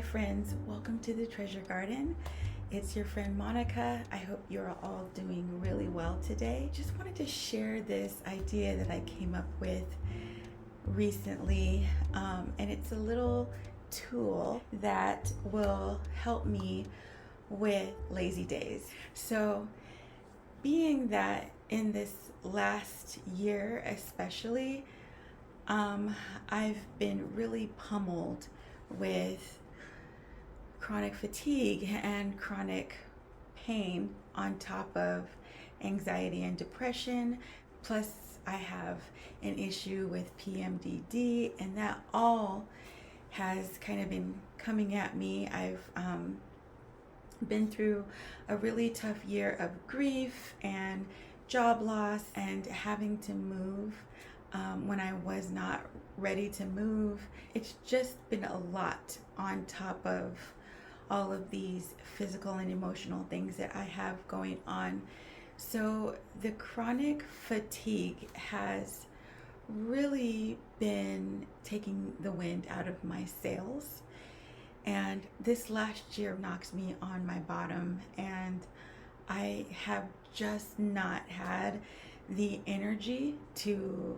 Hi friends, welcome to the Treasure Garden. It's your friend Monica. I hope you're all doing really well today. Just wanted to share this idea that I came up with recently, and it's a little tool that will help me with lazy days. So, being that in this last year, especially, I've been really pummeled with chronic fatigue and chronic pain on top of anxiety and depression. Plus, I have an issue with PMDD, and that all has kind of been coming at me. I've been through a really tough year of grief and job loss and having to move when I was not ready to move. It's just been a lot on top of all of these physical and emotional things that I have going on. So the chronic fatigue has really been taking the wind out of my sails. And this last year knocked me on my bottom, and I have just not had the energy to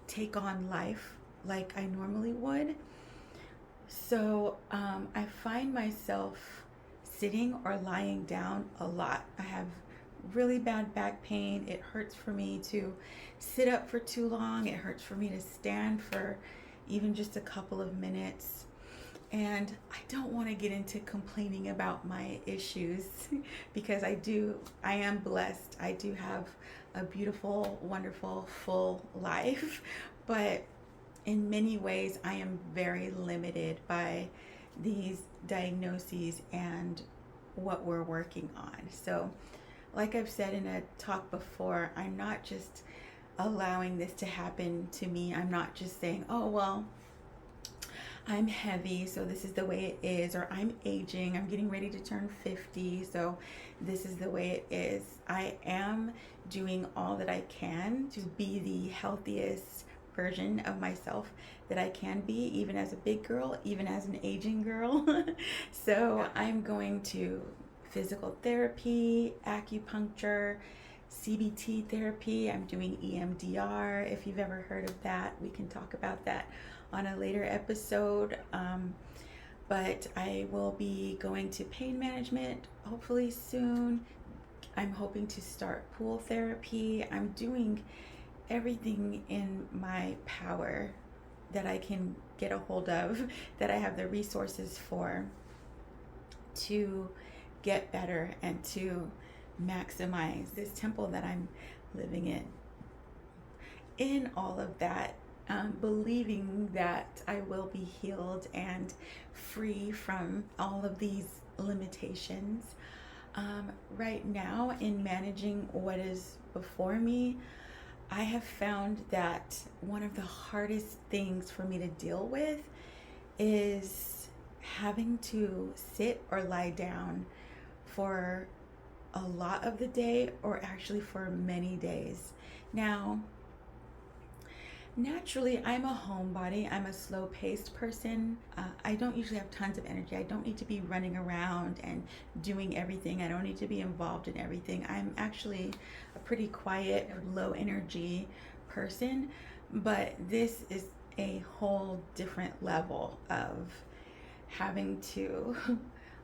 take on life like I normally would. So I find myself sitting or lying down a lot. I have really bad back pain. It hurts for me to sit up for too long. It hurts for me to stand for even just a couple of minutes. And I don't want to get into complaining about my issues because I am blessed. I do have a beautiful, wonderful, full life. But in many ways, I am very limited by these diagnoses and what we're working on. So, like I've said in a talk before, I'm not just allowing this to happen to me. I'm not just saying, oh, well, I'm heavy, so this is the way it is, or I'm aging, I'm getting ready to turn 50, so this is the way it is. I am doing all that I can to be the healthiest version of myself that I can be, even as a big girl, even as an aging girl. So I'm going to physical therapy, acupuncture, CBT therapy. I'm doing EMDR. If you've ever heard of that, we can talk about that on a later episode. But I will be going to pain management hopefully soon. I'm hoping to start pool therapy. I'm doing everything in my power that I can get a hold of, that I have the resources for, to get better and to maximize this temple that I'm living in. In all of that, believing that I will be healed and free from all of these limitations. Right now, in managing what is before me, I have found that one of the hardest things for me to deal with is having to sit or lie down for a lot of the day, or actually for many days. Now, naturally, I'm a homebody. I'm a slow-paced person. I don't usually have tons of energy. I don't need to be running around and doing everything. I don't need to be involved in everything. I'm actually a pretty quiet, low-energy person, but this is a whole different level of having to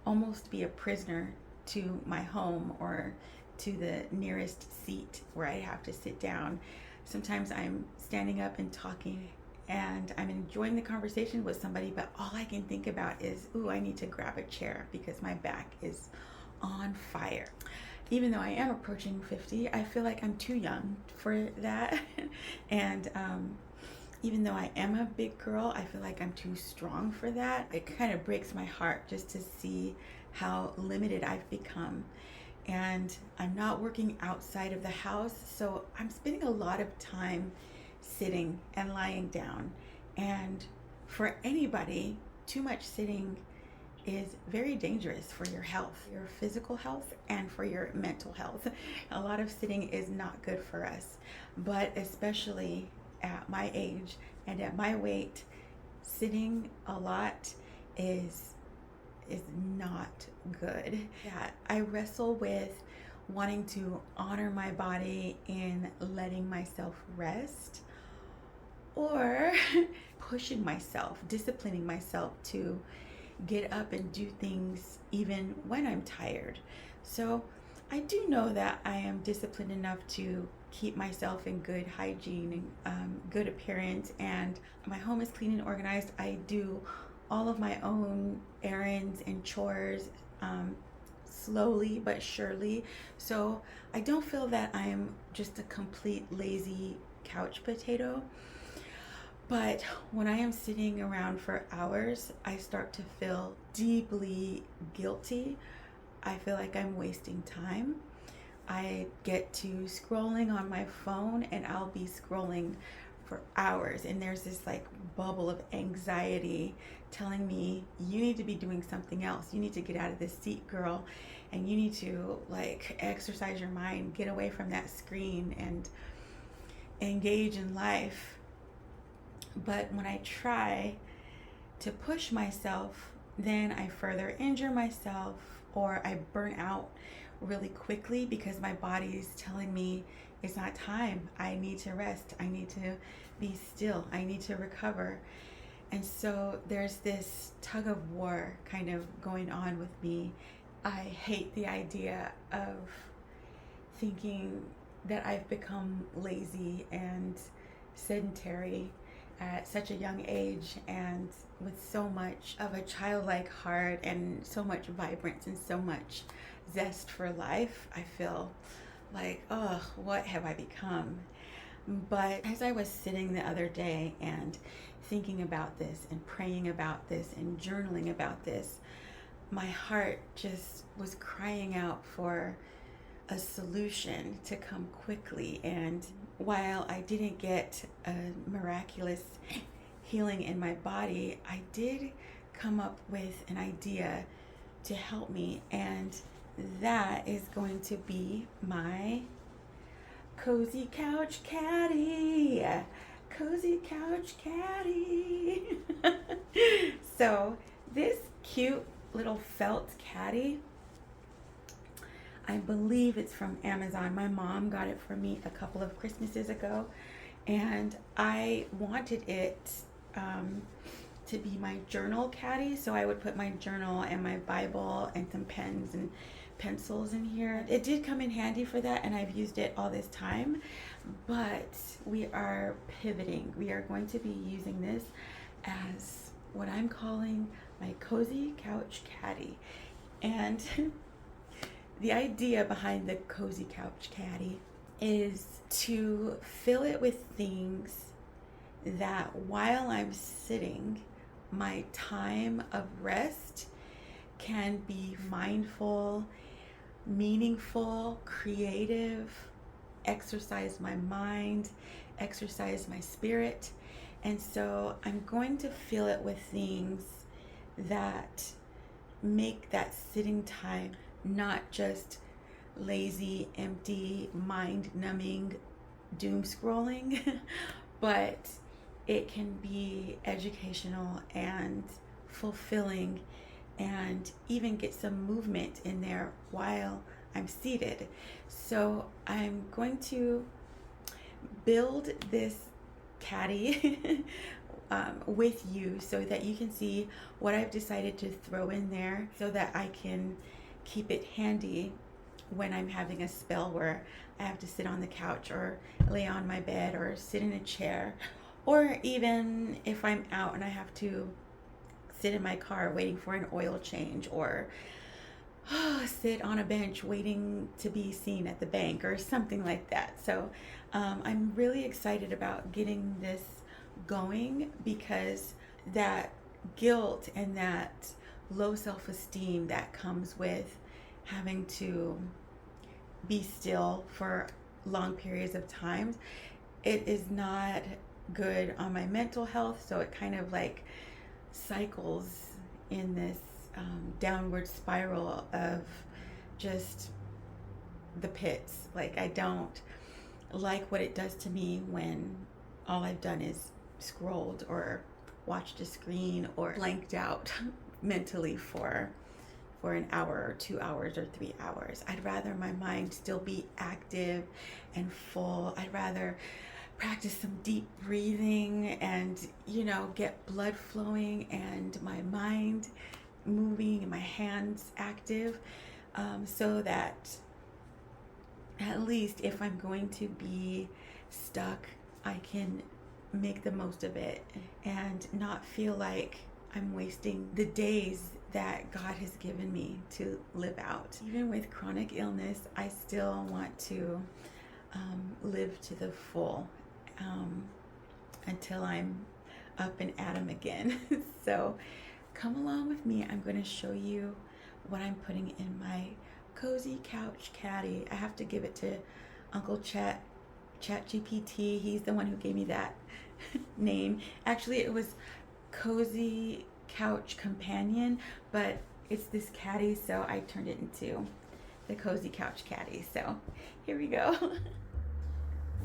almost be a prisoner to my home or to the nearest seat where I have to sit down. Sometimes I'm standing up and talking and I'm enjoying the conversation with somebody, but all I can think about is, ooh, I need to grab a chair because my back is on fire. Even though I am approaching 50, I feel like I'm too young for that. And even though I am a big girl, I feel like I'm too strong for that. It kind of breaks my heart just to see how limited I've become. And I'm not working outside of the house, so I'm spending a lot of time sitting and lying down. And for anybody, too much sitting is very dangerous for your health, your physical health, and for your mental health. A lot of sitting is not good for us, but especially at my age and at my weight, sitting a lot is is not good. Yeah, I wrestle with wanting to honor my body in letting myself rest, or pushing myself, disciplining myself to get up and do things even when I'm tired. So I do know that I am disciplined enough to keep myself in good hygiene and good appearance, and my home is clean and organized. I do all of my own errands and chores, slowly but surely. So I don't feel that I am just a complete lazy couch potato. But when I am sitting around for hours, I start to feel deeply guilty. I feel like I'm wasting time. I get to scrolling on my phone, and I'll be scrolling for hours, and there's this like bubble of anxiety telling me, you need to be doing something else. You need to get out of this seat, girl, and you need to like exercise your mind, get away from that screen and engage in life. But when I try to push myself, then I further injure myself, or I burn out really quickly because my body is telling me it's not time. I need to rest. I need to be still. I need to recover. And so there's this tug of war kind of going on with me. I hate the idea of thinking that I've become lazy and sedentary at such a young age, and with so much of a childlike heart and so much vibrance and so much zest for life. I feel like, oh, what have I become? But as I was sitting the other day and thinking about this and praying about this and journaling about this, my heart just was crying out for a solution to come quickly. And while I didn't get a miraculous healing in my body, I did come up with an idea to help me, and that is going to be my Cozy Couch Caddy. Cozy Couch Caddy. So this cute little felt caddy, I believe it's from Amazon. My mom got it for me a couple of Christmases ago, and I wanted it to be my journal caddy. So I would put my journal and my Bible and some pens and pencils in here. It did come in handy for that, and I've used it all this time. But we are pivoting. We are going to be using this as what I'm calling my Cozy Couch Caddy. And the idea behind the Cozy Couch Caddy is to fill it with things that while I'm sitting, my time of rest can be mindful, meaningful, creative, exercise my mind, exercise my spirit. And so I'm going to fill it with things that make that sitting time not just lazy, empty, mind-numbing doom scrolling, but it can be educational and fulfilling, and even get some movement in there while I'm seated. So I'm going to build this caddy with you so that you can see what I've decided to throw in there, so that I can keep it handy when I'm having a spell where I have to sit on the couch or lay on my bed or sit in a chair, or even if I'm out and I have to sit in my car waiting for an oil change, or sit on a bench waiting to be seen at the bank or something like that. So I'm really excited about getting this going, because that guilt and that low self-esteem that comes with having to be still for long periods of time, it is not good on my mental health. So it kind of like cycles in this downward spiral of just the pits. Like, I don't like what it does to me when all I've done is scrolled or watched a screen or blanked out mentally for for an hour or 2 hours or 3 hours. I'd rather my mind still be active and full. I'd rather practice some deep breathing and, get blood flowing and my mind moving and my hands active, so that at least if I'm going to be stuck, I can make the most of it and not feel like I'm wasting the days that God has given me to live out. Even with chronic illness, I still want to live to the full, until I'm up and at 'em again. So come along with me. I'm going to show you what I'm putting in my cozy couch caddy. I have to give it to Uncle ChatGPT. He's the one who gave me that name. Actually, it was Cozy Couch Companion, but it's this caddy, so I turned it into the Cozy Couch Caddy. So here we go.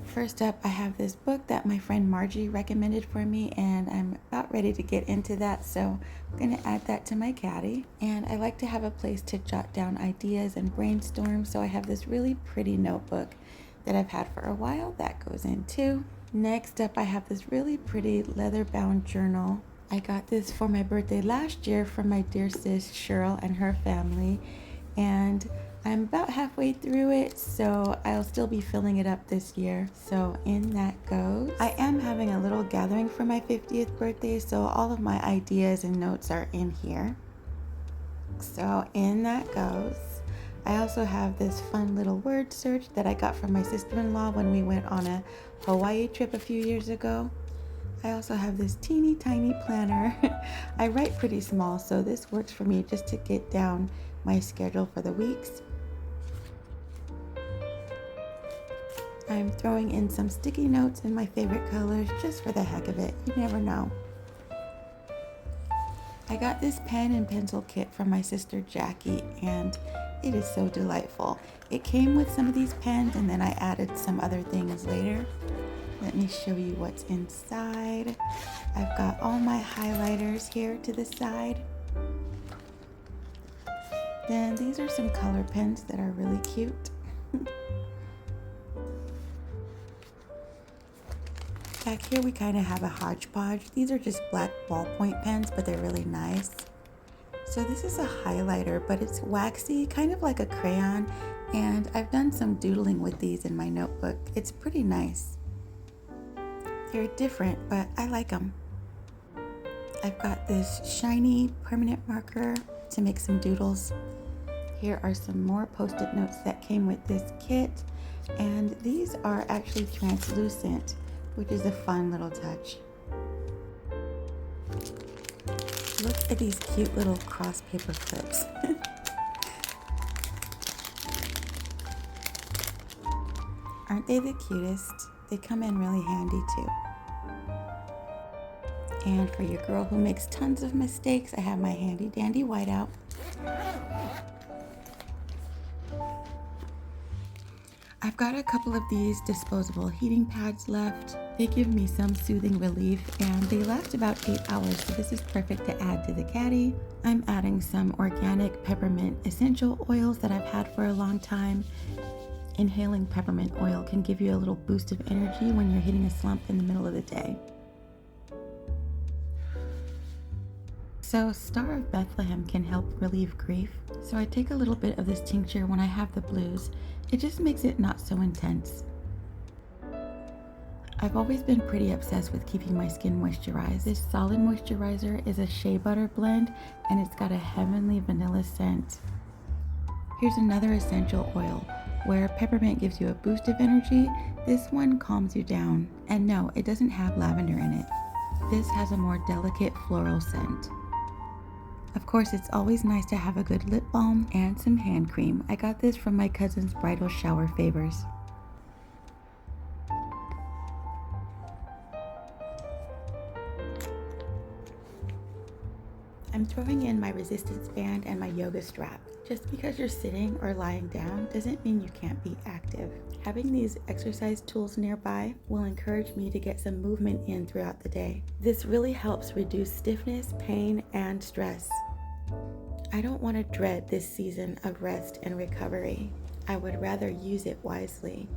First up, I have this book that my friend Margie recommended for me, and I'm about ready to get into that, so I'm going to add that to my caddy. And I like to have a place to jot down ideas and brainstorm, so I have this really pretty notebook that I've had for a while that goes in too. Next up, I have this really pretty leather-bound journal. I got this for my birthday last year from my dear sis Sirour and her family, and I'm about halfway through it, so I'll still be filling it up this year. So in that goes. I am having a little gathering for my 50th birthday, so all of my ideas and notes are in here. So in that goes. I also have this fun little word search that I got from my sister-in-law when we went on a Hawaii trip a few years ago. I also have this teeny tiny planner. I write pretty small, so this works for me just to get down my schedule for the weeks. I'm throwing in some sticky notes in my favorite colors just for the heck of it. You never know. I got this pen and pencil kit from my sister Jackie, and it is so delightful. It came with some of these pens, and then I added some other things later. Let me show you what's inside. I've got all my highlighters here to the side. Then these are some color pens that are really cute. Back here we kind of have a hodgepodge. These are just black ballpoint pens, but they're really nice. So this is a highlighter, but it's waxy, kind of like a crayon, and I've done some doodling with these in my notebook. It's pretty nice. They're different, but I like them. I've got this shiny permanent marker to make some doodles. Here are some more post-it notes that came with this kit, and these are actually translucent, which is a fun little touch. Look at these cute little cross paper clips. Aren't they the cutest? They come in really handy too. And for your girl who makes tons of mistakes, I have my handy dandy whiteout. I've got a couple of these disposable heating pads left. They give me some soothing relief, and they last about 8 hours, so this is perfect to add to the caddy. I'm adding some organic peppermint essential oils that I've had for a long time. Inhaling peppermint oil can give you a little boost of energy when you're hitting a slump in the middle of the day. So Star of Bethlehem can help relieve grief. So I take a little bit of this tincture when I have the blues. It just makes it not so intense. I've always been pretty obsessed with keeping my skin moisturized. This solid moisturizer is a shea butter blend, and it's got a heavenly vanilla scent. Here's another essential oil. Where peppermint gives you a boost of energy, this one calms you down. And no, it doesn't have lavender in it. This has a more delicate floral scent. Of course, it's always nice to have a good lip balm and some hand cream. I got this from my cousin's bridal shower favors. I'm throwing in my resistance band and my yoga strap. Just because you're sitting or lying down doesn't mean you can't be active. Having these exercise tools nearby will encourage me to get some movement in throughout the day. This really helps reduce stiffness, pain, and stress. I don't want to dread this season of rest and recovery. I would rather use it wisely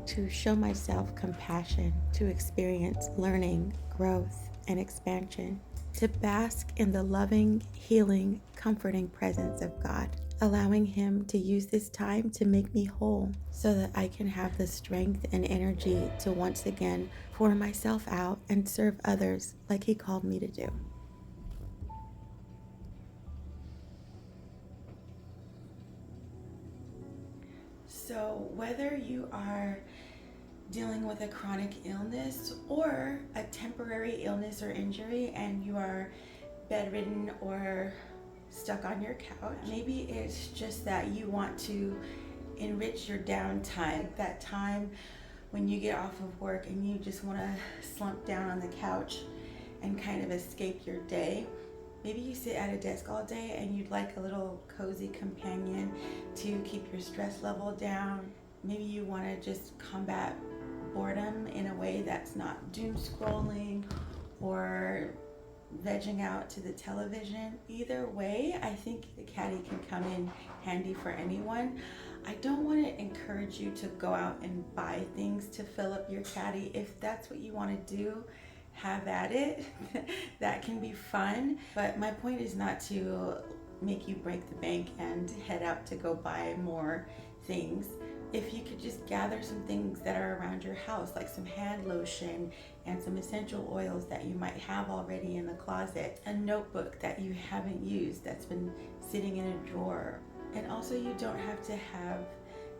to show myself compassion, to experience learning, growth, and expansion, to bask in the loving, healing, comforting presence of God, allowing Him to use this time to make me whole so that I can have the strength and energy to once again pour myself out and serve others like He called me to do. So, whether you are dealing with a chronic illness or a temporary illness or injury and you are bedridden or stuck on your couch, maybe it's just that you want to enrich your downtime, that time when you get off of work and you just want to slump down on the couch and kind of escape your day. Maybe you sit at a desk all day and you'd like a little cozy companion to keep your stress level down. Maybe you want to just combat boredom in a way that's not doom scrolling or vegging out to the television. Either way, I think the caddy can come in handy for anyone. I don't want to encourage you to go out and buy things to fill up your caddy. If that's what you want to do, have at it. That can be fun, but my point is not to make you break the bank and head out to go buy more things. If you could just gather some things that are around your house, like some hand lotion and some essential oils that you might have already in the closet, a notebook that you haven't used that's been sitting in a drawer. And also, you don't have to have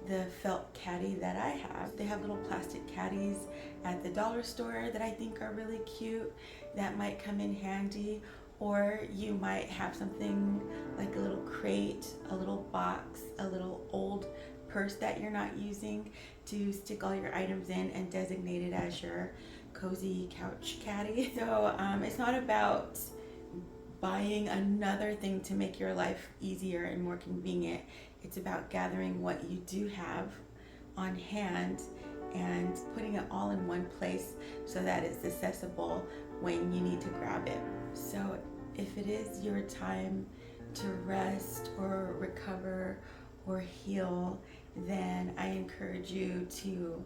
the felt caddy that I have. They have little plastic caddies at the dollar store that I think are really cute that might come in handy. Or you might have something like a little crate, a little box, a little old purse that you're not using to stick all your items in and designate it as your cozy couch caddy. So it's not about buying another thing to make your life easier and more convenient. It's about gathering what you do have on hand and putting it all in one place so that it's accessible when you need to grab it. So if it is your time to rest or recover or heal, then I encourage you to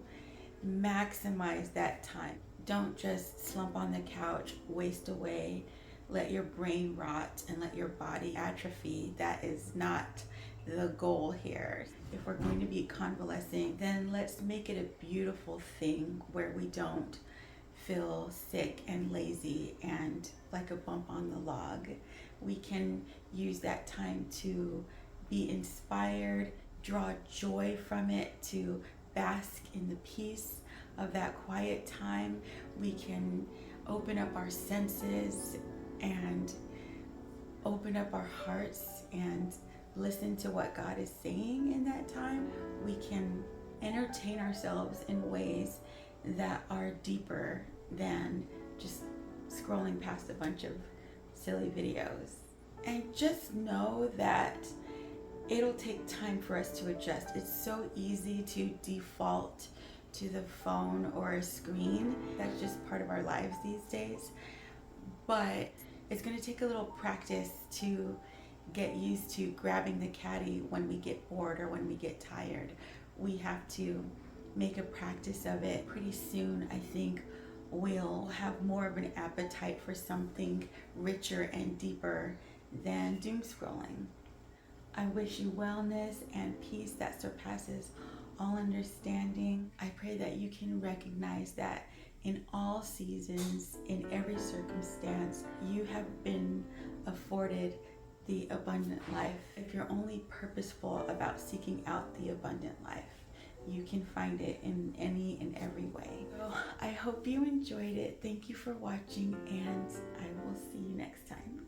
maximize that time. Don't just slump on the couch, waste away, let your brain rot and let your body atrophy. That is not the goal here. If we're going to be convalescing, then let's make it a beautiful thing where we don't feel sick and lazy and like a bump on the log. We can use that time to be inspired, draw joy from it, to bask in the peace of that quiet time. We can open up our senses and open up our hearts and listen to what God is saying in that time. We can entertain ourselves in ways that are deeper than just scrolling past a bunch of silly videos. And just know that it'll take time for us to adjust. It's so easy to default to the phone or a screen. That's just part of our lives these days. But it's going to take a little practice to get used to grabbing the caddy when we get bored or when we get tired. We have to make a practice of it. Pretty soon, I think we'll have more of an appetite for something richer and deeper than doom scrolling. I wish you wellness and peace that surpasses all understanding. I pray that you can recognize that in all seasons, in every circumstance, you have been afforded the abundant life. If you're only purposeful about seeking out the abundant life, you can find it in any and every way. So I hope you enjoyed it. Thank you for watching, and I will see you next time.